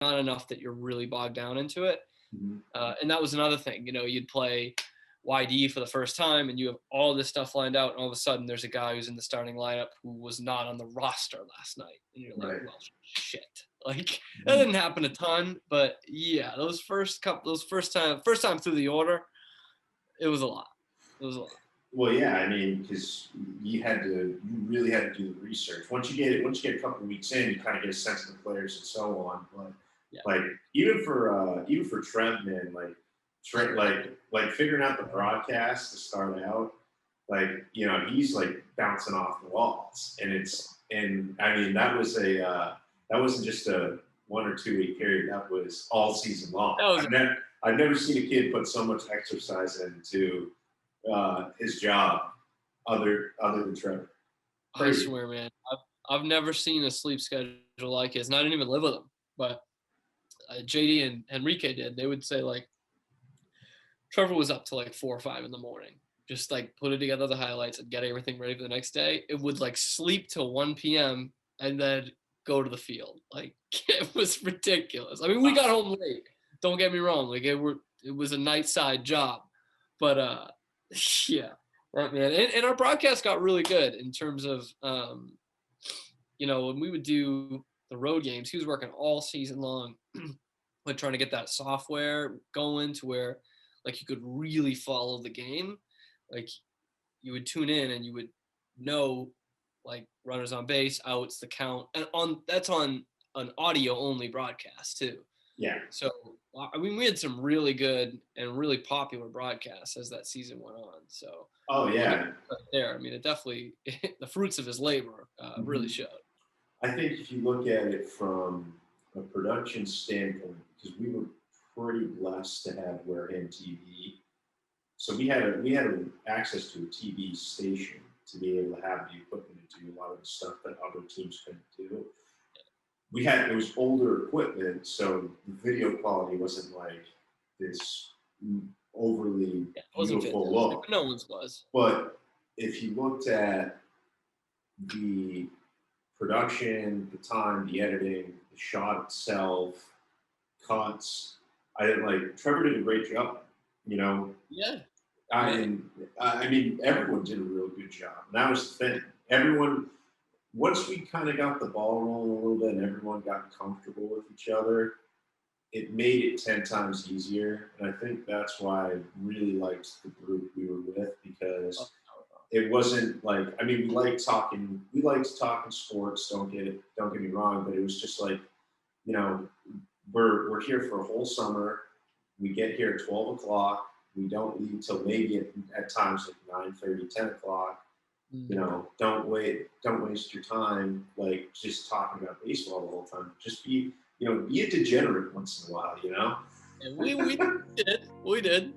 not enough that you're really bogged down into it. Mhm. And that was another thing, you'd play YD for the first time and you have all this stuff lined out, and all of a sudden there's a guy who's in the starting lineup who was not on the roster last night. And you're like, Right. well, shit. Like, that Mhm. didn't happen a ton, but yeah, first time through the order, it was a lot. It was a lot. Well, yeah, I mean, because you really had to do the research. Once you get a couple of weeks in, you kind of get a sense of the players and so on. But Yeah. like, even for Trent, man, like figuring out the broadcast to start out, like, he's like bouncing off the walls, and I mean, that wasn't just a 1 or 2 week period. That was all season long. That was I've never seen a kid put so much exercise into his job, other than Trevor. I Crazy. swear, man. I've never seen a sleep schedule like his, and I didn't even live with him. But JD and Enrique did. They would say, like, Trevor was up to like 4 or 5 in the morning, just like putting together the highlights and get everything ready for the next day. It would like sleep till 1 p.m. and then go to the field. Like, it was ridiculous. I mean, we got home late. Don't get me wrong. Like, it was a night side job, but yeah, that man. And our broadcast got really good in terms of when we would do the road games. He was working all season long, like trying to get that software going to where like you could really follow the game. Like, you would tune in and you would know like runners on base, outs, the count, and that's on an audio only broadcast too. Yeah. So I mean, we had some really good and really popular broadcasts as that season went on. So Oh yeah. there, I mean, it definitely the fruits of his labor really Mhm. showed. I think if you look at it from a production standpoint, because we were pretty blessed to have Wareham TV, so we had access to a TV station to be able to have the equipment to do a lot of the stuff that other teams couldn't do. It was older equipment, so the video quality wasn't like this overly Yeah, it wasn't beautiful fantastic, look. but no one's was. But if you looked at the production, the time, the editing, the shot itself, cuts, I didn't like Trevor did a great job. You know, Yeah, I yeah. mean, everyone did a real good job. And that was the thing. Everyone, once we kind of got the ball rolling a little bit and everyone got comfortable with each other, it made it 10 times easier. And I think that's why I really liked the group we were with, because it wasn't like, I mean, we liked talking sports, don't get me wrong, but it was just like, you know, we're here for a whole summer. We get here at 12 o'clock. We don't leave till maybe at times like 9:30, 10 o'clock. Don't waste your time like just talking about baseball the whole time. Just be a degenerate once in a while. And we did. We did.